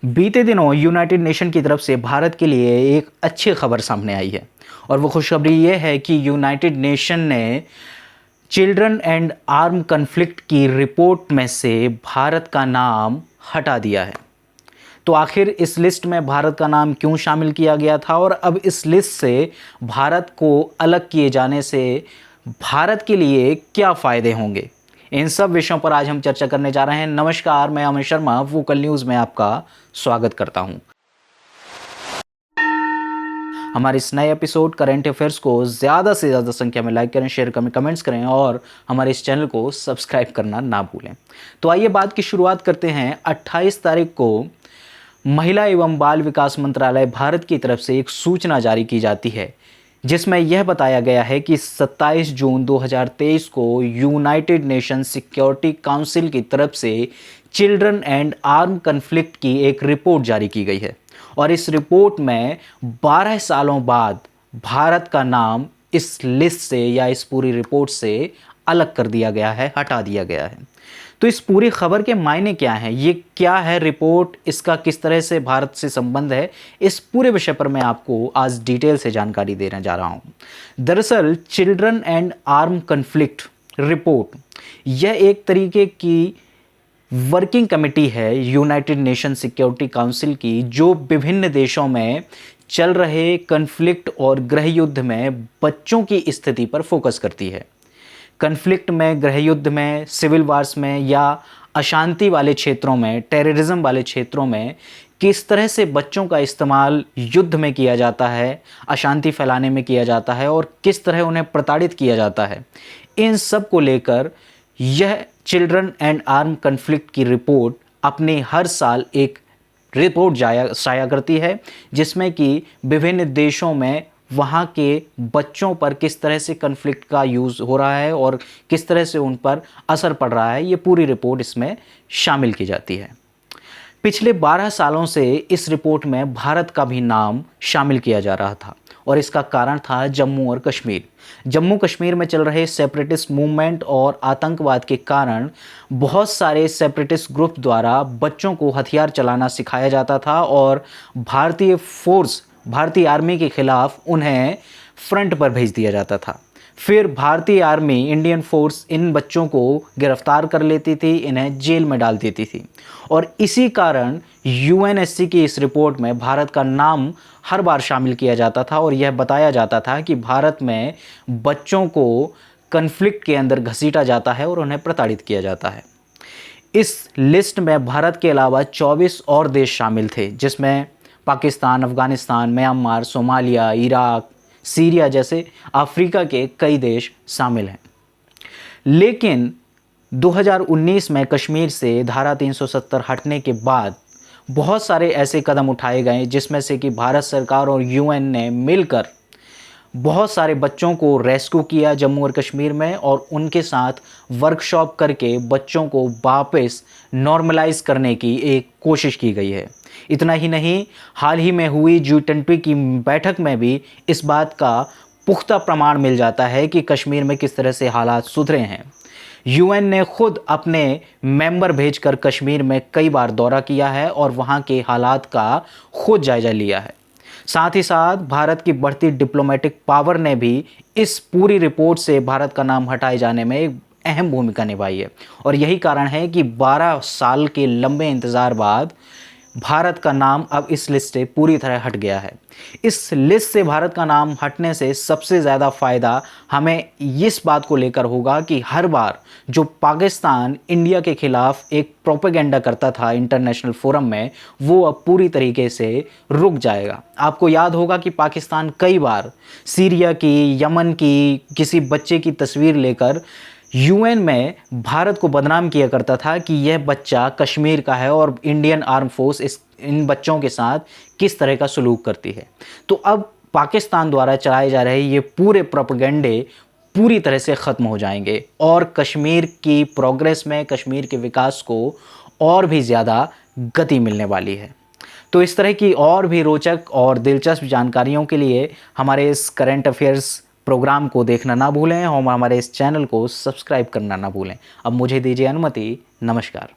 बीते दिनों United nation की तरफ से भारत के लिए एक अच्छी खबर सामने आई है और वो खुशखबरी ये है कि यूनाइटेड नेशन ने चिल्ड्रन एंड आर्म कन्फ्लिक्ट की रिपोर्ट में से भारत का नाम हटा दिया है। तो आखिर इस लिस्ट में भारत का नाम क्यों शामिल किया गया था और अब इस लिस्ट से भारत को अलग किए जाने से भारत के लिए क्या फ़ायदे होंगे, इन सब विषयों पर आज हम चर्चा करने जा रहे हैं। नमस्कार, मैं अमन शर्मा वोकल न्यूज़ में आपका स्वागत करता हूं। हमारे इस नए एपिसोड करंट अफेयर्स को ज़्यादा से ज़्यादा संख्या में लाइक करें, शेयर करें, कमेंट्स करें और हमारे इस चैनल को सब्सक्राइब करना ना भूलें। तो आइए बात की शुरुआत करते हैं। 28 तारीख को महिला एवं बाल विकास मंत्रालय भारत की तरफ से एक सूचना जारी की जाती है जिसमें यह बताया गया है कि 27 जून 2023 को यूनाइटेड नेशन सिक्योरिटी काउंसिल की तरफ से चिल्ड्रन एंड आर्म कन्फ्लिक्ट की एक रिपोर्ट जारी की गई है और इस रिपोर्ट में 12 सालों बाद भारत का नाम इस लिस्ट से या इस पूरी रिपोर्ट से अलग कर दिया गया है, हटा दिया गया है। तो इस पूरी खबर के मायने क्या हैं, ये क्या है रिपोर्ट, इसका किस तरह से भारत से संबंध है, इस पूरे विषय पर मैं आपको आज डिटेल से जानकारी देने जा रहा हूँ। दरअसल children and arm conflict report यह एक तरीके की वर्किंग कमेटी है यूनाइटेड नेशन सिक्योरिटी काउंसिल की, जो विभिन्न देशों में चल रहे कन्फ्लिक्ट और गृह युद्ध में बच्चों की स्थिति पर फोकस करती है। कन्फ्लिक्ट में, गृह युद्ध में, सिविल वार्स में या अशांति वाले क्षेत्रों में, टेररिज्म वाले क्षेत्रों में किस तरह से बच्चों का इस्तेमाल युद्ध में किया जाता है, अशांति फैलाने में किया जाता है और किस तरह उन्हें प्रताड़ित किया जाता है, इन सब को लेकर यह चिल्ड्रन एंड आर्म कन्फ्लिक्ट की रिपोर्ट अपने हर साल एक रिपोर्ट शाया करती है जिसमें कि विभिन्न देशों में वहाँ के बच्चों पर किस तरह से कन्फ्लिक्ट का यूज़ हो रहा है और किस तरह से उन पर असर पड़ रहा है, ये पूरी रिपोर्ट इसमें शामिल की जाती है। पिछले 12 सालों से इस रिपोर्ट में भारत का भी नाम शामिल किया जा रहा था और इसका कारण था जम्मू और कश्मीर। जम्मू कश्मीर में चल रहे सेपरेटिस्ट मूवमेंट और आतंकवाद के कारण बहुत सारे सेपरेटिस्ट ग्रुप द्वारा बच्चों को हथियार चलाना सिखाया जाता था और भारतीय आर्मी के खिलाफ उन्हें फ्रंट पर भेज दिया जाता था। फिर भारतीय आर्मी, इंडियन फोर्स इन बच्चों को गिरफ्तार कर लेती थी, इन्हें जेल में डाल देती थी और इसी कारण यूएनएससी की इस रिपोर्ट में भारत का नाम हर बार शामिल किया जाता था और यह बताया जाता था कि भारत में बच्चों को कन्फ्लिक्ट के अंदर घसीटा जाता है और उन्हें प्रताड़ित किया जाता है। इस लिस्ट में भारत के अलावा 24 और देश शामिल थे जिसमें Pakistan, Afghanistan, Myanmar, Somalia, Iraq, Syria जैसे अफ्रीका के कई देश शामिल हैं। लेकिन 2019 में कश्मीर से धारा 370 हटने के बाद बहुत सारे ऐसे कदम उठाए गए जिसमें से कि भारत सरकार और यूएन ने मिलकर बहुत सारे बच्चों को रेस्क्यू किया जम्मू और कश्मीर में और उनके साथ वर्कशॉप करके बच्चों को वापस नॉर्मलाइज करने की एक कोशिश की गई है। इतना ही नहीं, हाल ही में हुई G20 की बैठक में भी इस बात का पुख्ता प्रमाण मिल जाता है कि कश्मीर में किस तरह से हालात सुधरे हैं। यूएन ने खुद अपने मेंबर भेजकर कश्मीर में कई बार दौरा किया है और वहाँ के हालात का खुद जायजा लिया है। साथ ही साथ भारत की बढ़ती डिप्लोमेटिक पावर ने भी इस पूरी रिपोर्ट से भारत का नाम हटाए जाने में एक अहम भूमिका निभाई है और यही कारण है कि 12 साल के लंबे इंतज़ार बाद भारत का नाम अब इस लिस्ट से पूरी तरह हट गया है। इस लिस्ट से भारत का नाम हटने से सबसे ज़्यादा फ़ायदा हमें इस बात को लेकर होगा कि हर बार जो पाकिस्तान इंडिया के ख़िलाफ़ एक प्रोपेगेंडा करता था इंटरनेशनल फोरम में, वो अब पूरी तरीके से रुक जाएगा। आपको याद होगा कि पाकिस्तान कई बार सीरिया की, यमन की किसी बच्चे की तस्वीर लेकर यूएन में भारत को बदनाम किया करता था कि यह बच्चा कश्मीर का है और इंडियन आर्म फोर्स इन बच्चों के साथ किस तरह का सलूक करती है। तो अब पाकिस्तान द्वारा चलाए जा रहे ये पूरे प्रोपेगेंडे पूरी तरह से ख़त्म हो जाएंगे और कश्मीर की प्रोग्रेस में, कश्मीर के विकास को और भी ज़्यादा गति मिलने वाली है। तो इस तरह की और भी रोचक और दिलचस्प जानकारियों के लिए हमारे इस करंट अफेयर्स प्रोग्राम को देखना ना भूलें और हमारे इस चैनल को सब्सक्राइब करना ना भूलें। अब मुझे दीजिए अनुमति। नमस्कार।